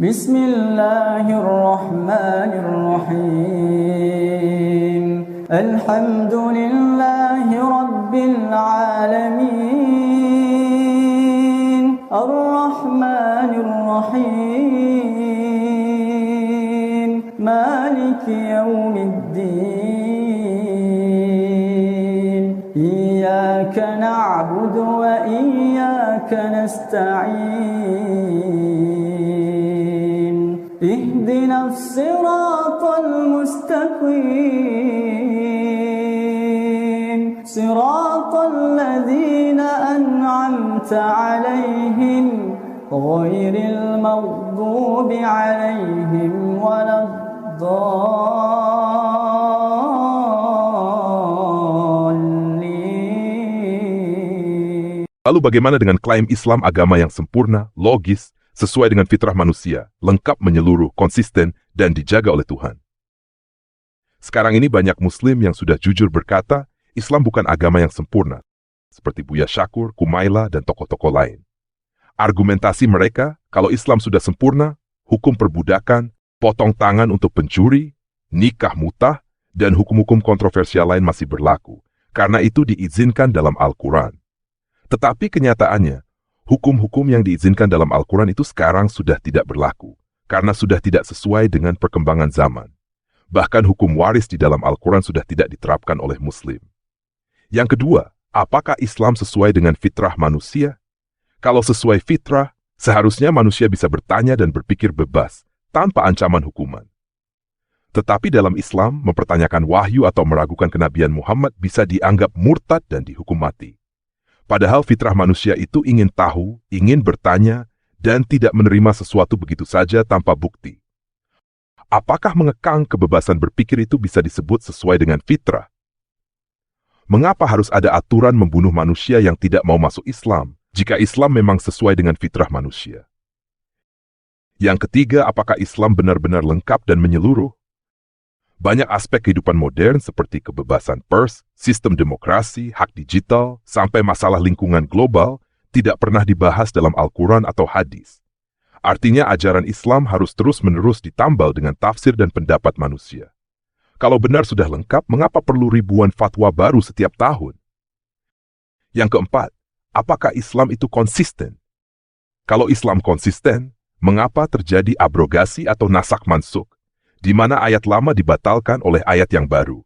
Bismillahirrahmanirrahim. Alhamdulillahi Rabbil alamin. Ar-Rahmanir-Rahim. Maliki yawmiddin. Iyyaka na'budu wa iyyaka nasta'in. Ihdinas siratal mustaqim. Siratal ladzina an'amta 'alaihim ghairil maghdubi 'alaihim waladdallin. Lalu bagaimana dengan klaim Islam agama yang sempurna, logis, sesuai dengan fitrah manusia, lengkap menyeluruh, konsisten, dan dijaga oleh Tuhan? Sekarang ini banyak Muslim yang sudah jujur berkata, Islam bukan agama yang sempurna, seperti Buya Syakur, Kumaila, dan tokoh-tokoh lain. Argumentasi mereka, kalau Islam sudah sempurna, hukum perbudakan, potong tangan untuk pencuri, nikah mutah, dan hukum-hukum kontroversial lain masih berlaku, karena itu diizinkan dalam Al-Quran. Tetapi kenyataannya, hukum-hukum yang diizinkan dalam Al-Quran itu sekarang sudah tidak berlaku, karena sudah tidak sesuai dengan perkembangan zaman. Bahkan hukum waris di dalam Al-Quran sudah tidak diterapkan oleh Muslim. Yang kedua, apakah Islam sesuai dengan fitrah manusia? Kalau sesuai fitrah, seharusnya manusia bisa bertanya dan berpikir bebas, tanpa ancaman hukuman. Tetapi dalam Islam, mempertanyakan wahyu atau meragukan kenabian Muhammad bisa dianggap murtad dan dihukum mati. Padahal fitrah manusia itu ingin tahu, ingin bertanya, dan tidak menerima sesuatu begitu saja tanpa bukti. Apakah mengekang kebebasan berpikir itu bisa disebut sesuai dengan fitrah? Mengapa harus ada aturan membunuh manusia yang tidak mau masuk Islam, jika Islam memang sesuai dengan fitrah manusia? Yang ketiga, apakah Islam benar-benar lengkap dan menyeluruh? Banyak aspek kehidupan modern seperti kebebasan pers, sistem demokrasi, hak digital, sampai masalah lingkungan global tidak pernah dibahas dalam Al-Quran atau hadis. Artinya ajaran Islam harus terus-menerus ditambal dengan tafsir dan pendapat manusia. Kalau benar sudah lengkap, mengapa perlu ribuan fatwa baru setiap tahun? Yang keempat, apakah Islam itu konsisten? Kalau Islam konsisten, mengapa terjadi abrogasi atau nasak mansukh, di mana ayat lama dibatalkan oleh ayat yang baru?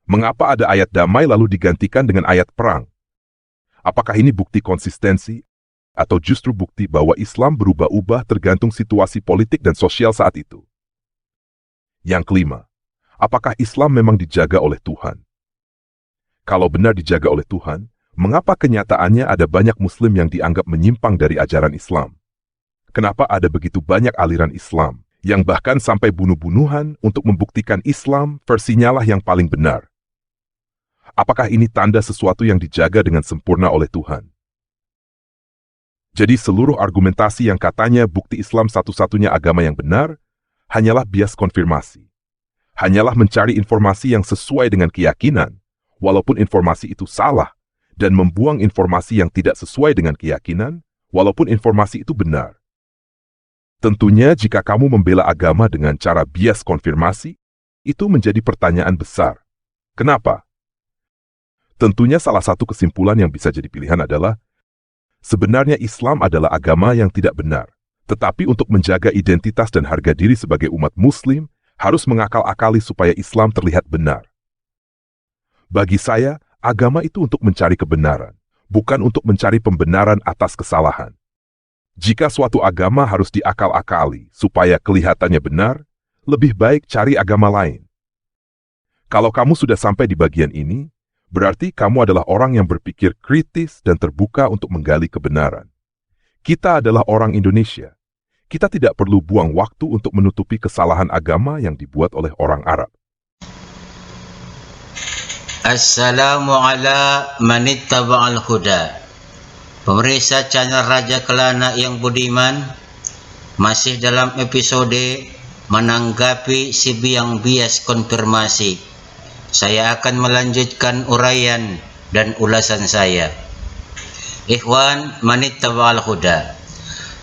Mengapa ada ayat damai lalu digantikan dengan ayat perang? Apakah ini bukti konsistensi, atau justru bukti bahwa Islam berubah-ubah tergantung situasi politik dan sosial saat itu? Yang kelima, apakah Islam memang dijaga oleh Tuhan? Kalau benar dijaga oleh Tuhan, mengapa kenyataannya ada banyak Muslim yang dianggap menyimpang dari ajaran Islam? Kenapa ada begitu banyak aliran Islam yang bahkan sampai bunuh-bunuhan untuk membuktikan Islam versinya lah yang paling benar? Apakah ini tanda sesuatu yang dijaga dengan sempurna oleh Tuhan? Jadi seluruh argumentasi yang katanya bukti Islam satu-satunya agama yang benar, hanyalah bias konfirmasi. Hanyalah mencari informasi yang sesuai dengan keyakinan, walaupun informasi itu salah, dan membuang informasi yang tidak sesuai dengan keyakinan, walaupun informasi itu benar. Tentunya jika kamu membela agama dengan cara bias konfirmasi, itu menjadi pertanyaan besar. Kenapa? Tentunya salah satu kesimpulan yang bisa jadi pilihan adalah, sebenarnya Islam adalah agama yang tidak benar. Tetapi untuk menjaga identitas dan harga diri sebagai umat Muslim, harus mengakal-akali supaya Islam terlihat benar. Bagi saya, agama itu untuk mencari kebenaran, bukan untuk mencari pembenaran atas kesalahan. Jika suatu agama harus diakal-akali supaya kelihatannya benar, lebih baik cari agama lain. Kalau kamu sudah sampai di bagian ini, berarti kamu adalah orang yang berpikir kritis dan terbuka untuk menggali kebenaran. Kita adalah orang Indonesia. Kita tidak perlu buang waktu untuk menutupi kesalahan agama yang dibuat oleh orang Arab. Assalamualaikum manittaba'al huda. Pemirsa channel Raja Kelana yang budiman, masih dalam episode menanggapi si biang bias konfirmasi. Saya akan melanjutkan uraian dan ulasan saya. Ikhwan manittaba'al huda.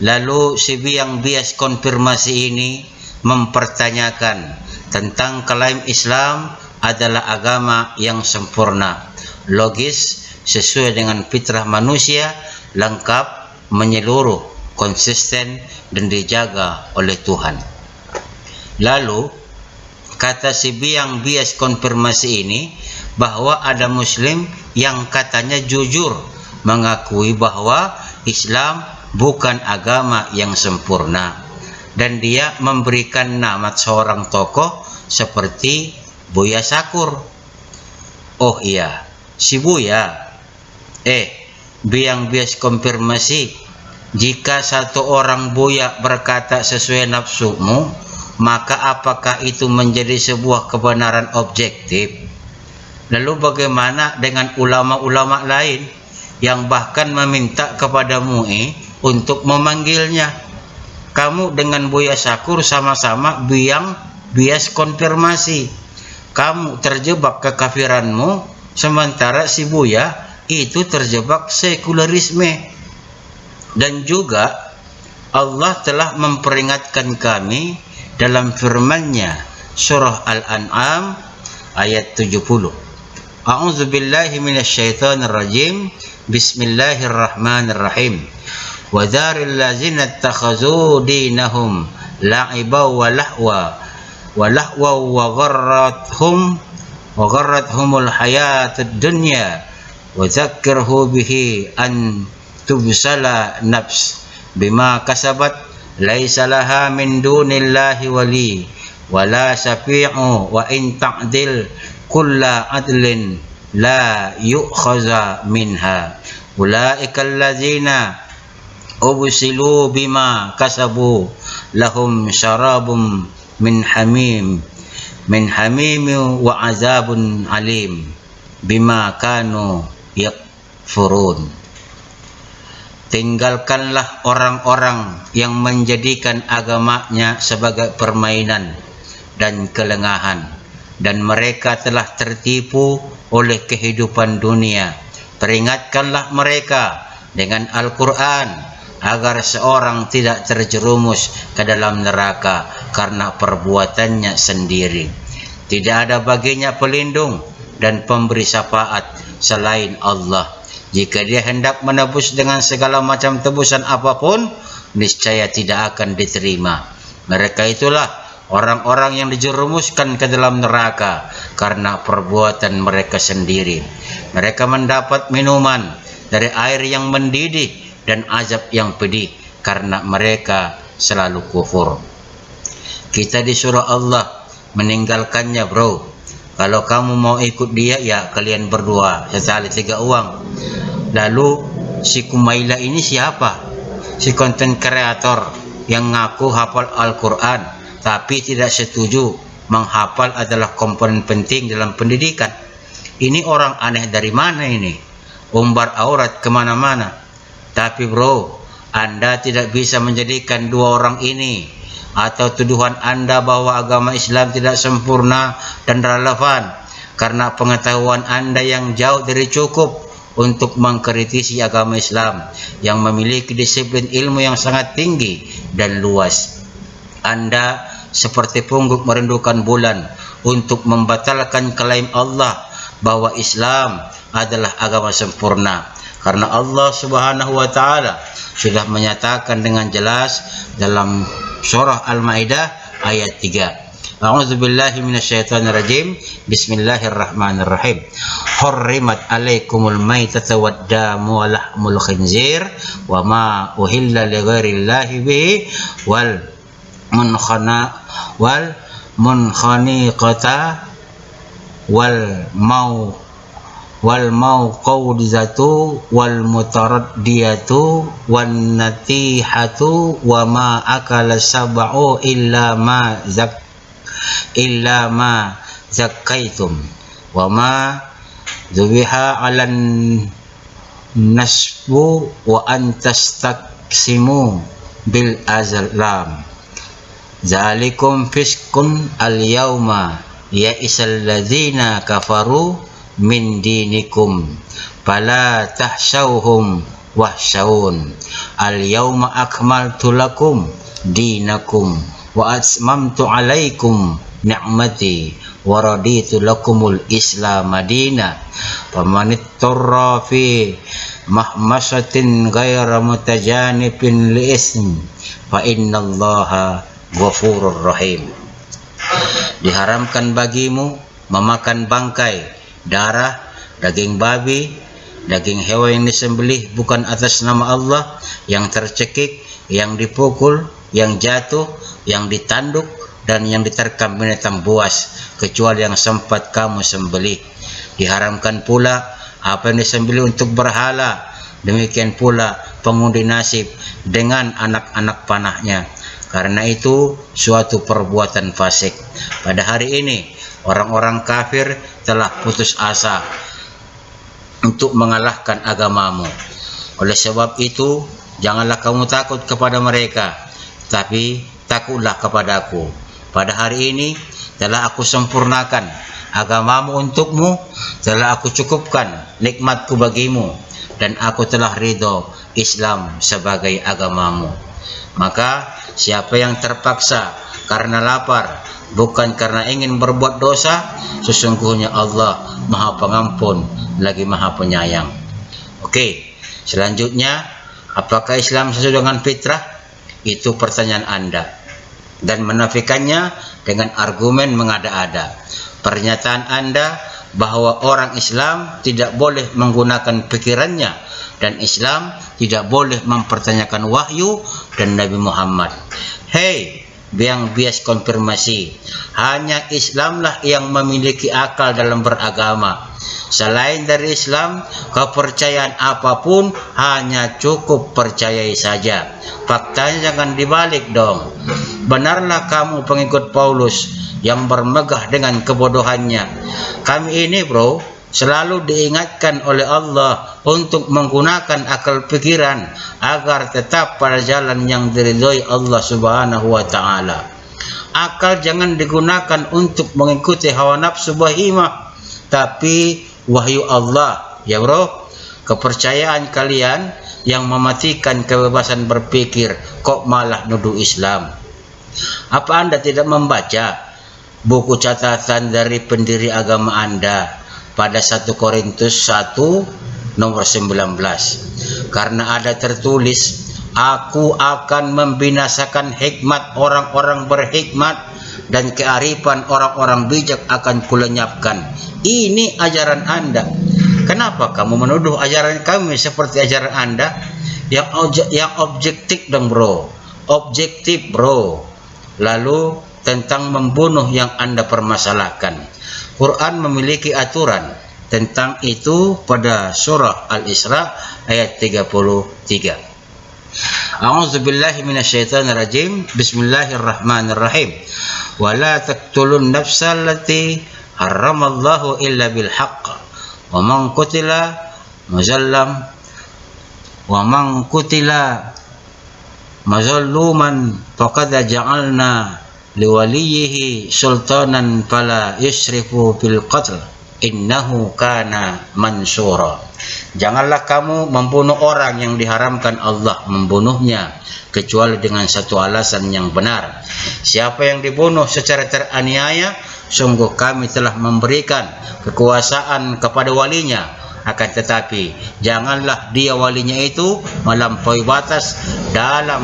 Lalu si biang bias konfirmasi ini mempertanyakan tentang klaim Islam adalah agama yang sempurna, logis, sesuai dengan fitrah manusia, lengkap, menyeluruh, konsisten, dan dijaga oleh Tuhan. Lalu kata si biang bias konfirmasi ini bahwa ada Muslim yang katanya jujur mengakui bahwa Islam bukan agama yang sempurna, dan dia memberikan nama seorang tokoh seperti Buya Syakur. Oh iya, si Buya. Biang bias konfirmasi, jika satu orang Buya berkata sesuai nafsumu, maka apakah itu menjadi sebuah kebenaran objektif? Lalu bagaimana dengan ulama-ulama lain yang bahkan meminta kepada MUI untuk memanggilnya? Kamu dengan Buya Syakur sama-sama biang bias konfirmasi. Kamu terjebak kekafiranmu, sementara si Buya itu terjebak sekularisme. Dan juga Allah telah memperingatkan kami dalam firman-Nya surah Al-An'am ayat 70. A'udzu billahi minasyaitonir rajim. Bismillahirrahmanirrahim. Wa dzaril ladzina ittakhazu dinahum la'iba wa lahwa wa gharrathumul hayatud dunya wa dzakkirhu bihi an tubsala nafs bima kasabat laisa laha min dunillahi wali wala syafi'u wa in ta'dil kulla adlin la yu'khaza minha ulaikal ladzina ubsilu bima kasabu lahum syarabum min hamim wa azabun alim bima kanu yakfurun. Tinggalkanlah orang-orang yang menjadikan agamanya sebagai permainan dan kelengahan, dan mereka telah tertipu oleh kehidupan dunia. Peringatkanlah mereka dengan Al-Quran agar seorang tidak terjerumus ke dalam neraka karena perbuatannya sendiri. Tidak ada baginya pelindung dan pemberi syafaat selain Allah. Jika dia hendak menebus dengan segala macam tebusan apapun, niscaya tidak akan diterima. Mereka itulah orang-orang yang dijerumuskan ke dalam neraka karena perbuatan mereka sendiri. Mereka mendapat minuman dari air yang mendidih dan azab yang pedih karena mereka selalu kufur. Kita disuruh Allah meninggalkannya, bro. Kalau kamu mau ikut dia, ya kalian berdua setali 3 uang. Lalu si Kumaila ini siapa? Si konten kreator yang ngaku hafal Al-Quran tapi tidak setuju menghafal adalah komponen penting dalam pendidikan. Ini orang aneh dari mana ini? Umbar aurat kemana-mana. Tapi bro, Anda tidak bisa menjadikan dua orang ini atau tuduhan Anda bahwa agama Islam tidak sempurna dan relevan karena pengetahuan Anda yang jauh dari cukup untuk mengkritisi agama Islam yang memiliki disiplin ilmu yang sangat tinggi dan luas. Anda seperti pungguk merindukan bulan untuk membatalkan klaim Allah bahwa Islam adalah agama sempurna, karena Allah Subhanahu wa taala sudah menyatakan dengan jelas dalam surah Al-Maidah ayat 3. A'udzu billahi minasyaitonir rajim. Bismillahirrahmanirrahim. Hurrimat 'alaikumul maitatu wad-damu wa lahmul khinzir wa ma uhilla li ghairillahi bihi wal munkhaniqata wal mauqudizatu wal mutaraddiyatu wan natihatu wa ma akala sab'u illa ma zakkaitum wa ma dzubiha 'alan nasbu wa an tastaqsimu bil azlam zalikum fiskun al yauma ya'isal ladzina kafaru min dinikum fala tahshawhum wahsyaun. Al-yawma akmaltu lakum dinakum wa atmamtu alaikum ni'mati wa raditu lakumul Islam madina. Faman ittara fi mahmasatin ghaira mutajanibin li ism fa innallaha ghafurur rahim. Diharamkan bagimu memakan bangkai, darah, daging babi, daging hewan yang disembelih bukan atas nama Allah, yang tercekik, yang dipukul, yang jatuh, yang ditanduk, dan yang diterkam binatang buas, kecuali yang sempat kamu sembelih. Diharamkan pula apa yang disembelih untuk berhala, demikian pula pengundi nasib dengan anak-anak panahnya. Karena itu suatu perbuatan fasik. Pada hari ini orang-orang kafir telah putus asa untuk mengalahkan agamamu. Oleh sebab itu janganlah kamu takut kepada mereka, tapi takutlah kepadaku. Pada hari ini telah aku sempurnakan agamamu untukmu, telah aku cukupkan nikmatku bagimu, dan aku telah ridho Islam sebagai agamamu. Maka siapa yang terpaksa karena lapar, bukan karena ingin berbuat dosa, sesungguhnya Allah Maha Pengampun lagi Maha Penyayang. Oke, selanjutnya, apakah Islam sesuai dengan fitrah? Itu pertanyaan Anda. Dan menafikannya dengan argumen mengada-ada. Pernyataan Anda bahwa orang Islam tidak boleh menggunakan pikirannya, dan Islam tidak boleh mempertanyakan wahyu dan Nabi Muhammad. Hei, biang bias konfirmasi, hanya Islamlah yang memiliki akal dalam beragama. Selain dari Islam, kepercayaan apapun hanya cukup percayai saja. Faktanya jangan dibalik dong. Benarlah kamu pengikut Paulus yang bermegah dengan kebodohannya. Kami ini bro, selalu diingatkan oleh Allah untuk menggunakan akal pikiran agar tetap pada jalan yang diridhoi Allah Subhanahu wa taala. Akal jangan digunakan untuk mengikuti hawa nafsu bahimah, tapi wahyu Allah. Ya bro, kepercayaan kalian yang mematikan kebebasan berpikir kok malah nuduh Islam. Apa Anda tidak membaca buku catatan dari pendiri agama Anda pada 1 Korintus 1 nomor 19? Karena ada tertulis, aku akan membinasakan hikmat orang-orang berhikmat dan kearifan orang-orang bijak akan kulenyapkan. Ini ajaran Anda. Kenapa kamu menuduh ajaran kami seperti ajaran Anda? Yang objektif dong bro. Objektif bro. Lalu tentang membunuh yang Anda permasalahkan, Quran memiliki aturan tentang itu pada surah Al-Isra ayat 33. A'udzubillahi minasyaitonirrajim. Bismillahirrahmanirrahim. Wa la taqtulun nafsal lati harramallahu illa bil haqq. Wa man qutila mazluman faqad ja'alna liwaliyihi sultanan fala yusrifu fil qatl innahu kana mansura. Janganlah kamu membunuh orang yang diharamkan Allah membunuhnya kecuali dengan satu alasan yang benar. Siapa yang dibunuh secara teraniaya, sungguh kami telah memberikan kekuasaan kepada walinya. Akan tetapi janganlah dia walinya itu melampaui batas dalam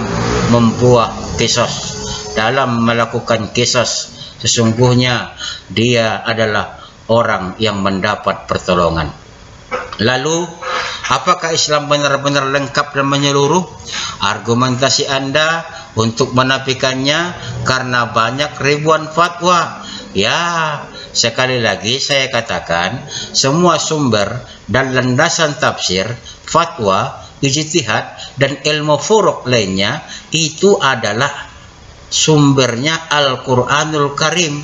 membuat kisos, dalam melakukan kisos. Sesungguhnya dia adalah orang yang mendapat pertolongan. Lalu, apakah Islam benar-benar lengkap dan menyeluruh? Argumentasi Anda untuk menafikannya karena banyak ribuan fatwa. Ya, sekali lagi saya katakan, semua sumber dan landasan tafsir, fatwa, ijtihad, dan ilmu furuq lainnya itu adalah sumbernya Al-Quranul Karim.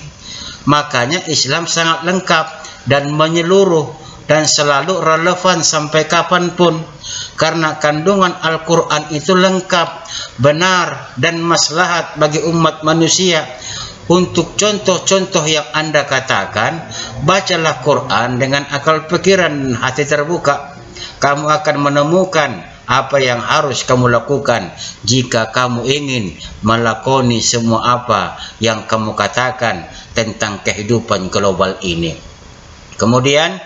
Makanya Islam sangat lengkap dan menyeluruh dan selalu relevan sampai kapanpun, karena kandungan Al-Quran itu lengkap, benar, dan maslahat bagi umat manusia. Untuk contoh-contoh yang Anda katakan, bacalah Quran dengan akal pikiran dan hati terbuka. Kamu akan menemukan apa yang harus kamu lakukan jika kamu ingin melakoni semua apa yang kamu katakan tentang kehidupan global ini. Kemudian,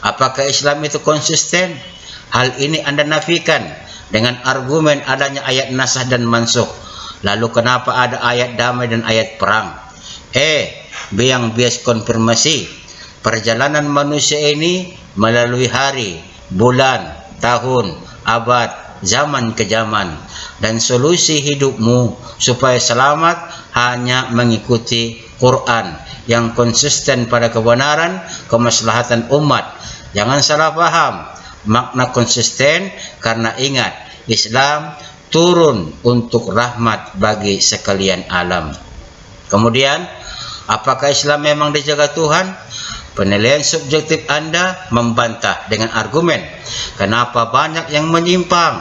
apakah Islam itu konsisten? Hal ini Anda nafikan dengan argumen adanya ayat nasakh dan mansukh. Lalu kenapa ada ayat damai dan ayat perang? Biang bias konfirmasi. Perjalanan manusia ini melalui hari, bulan, tahun, abad, zaman ke zaman, dan solusi hidupmu supaya selamat hanya mengikuti Quran yang konsisten pada kebenaran, kemaslahatan umat. Jangan salah paham makna konsisten, karena ingat, Islam turun untuk rahmat bagi sekalian alam. Kemudian, apakah Islam memang dijaga Tuhan? Penilaian subjektif Anda membantah dengan argumen, kenapa banyak yang menyimpang?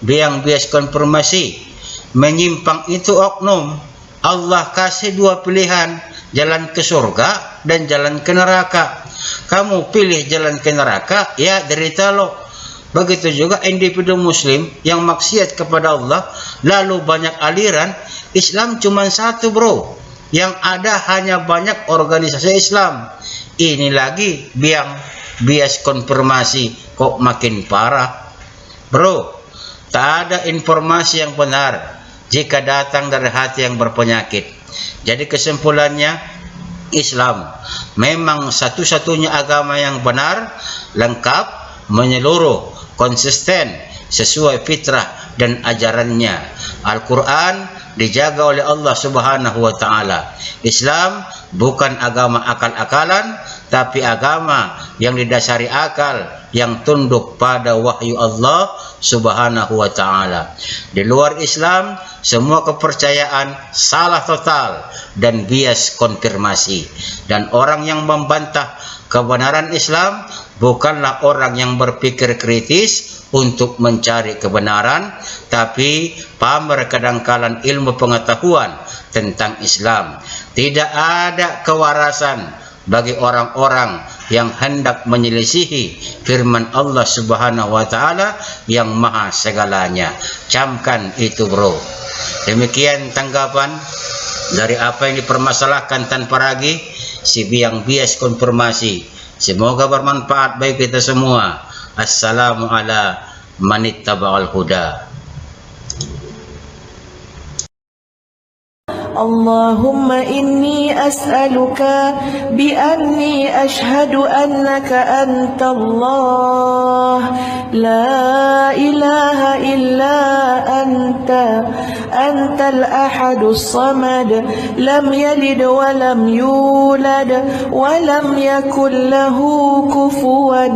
Biang bias konfirmasi. Menyimpang itu oknum. Allah kasih dua pilihan, jalan ke surga dan jalan ke neraka. Kamu pilih jalan ke neraka, ya derita lo. Begitu juga individu muslim yang maksiat kepada Allah, lalu banyak aliran. Islam cuma satu, bro. Yang ada hanya banyak organisasi Islam. Ini lagi biang bias konfirmasi, kok makin parah. Bro, tak ada informasi yang benar jika datang dari hati yang berpenyakit. Jadi kesimpulannya, Islam memang satu-satunya agama yang benar, lengkap, menyeluruh, konsisten, sesuai fitrah dan ajarannya. Al-Quran dijaga oleh Allah Subhanahu wa Ta'ala. Islam bukan agama akal-akalan, tapi agama yang didasari akal, yang tunduk pada wahyu Allah Subhanahu wa Ta'ala. Di luar Islam, semua kepercayaan salah total dan bias konfirmasi. Dan orang yang membantah kebenaran Islam bukanlah orang yang berpikir kritis untuk mencari kebenaran, tapi pamer kedangkalan ilmu pengetahuan tentang Islam. Tidak ada kewarasan bagi orang-orang yang hendak menyelisihi firman Allah Subhanahu wa Ta'ala yang maha segalanya. Camkan itu, bro. Demikian tanggapan dari apa yang dipermasalahkan tanpa ragi, si biang bias konfirmasi. Semoga bermanfaat bagi kita semua. Assalamu ala manittaba'al huda. اللهم إني أسألك بأني أشهد أنك أنت الله لا إله إلا أنت الأحد الصمد لم يلد ولم يولد ولم يكن له كفوا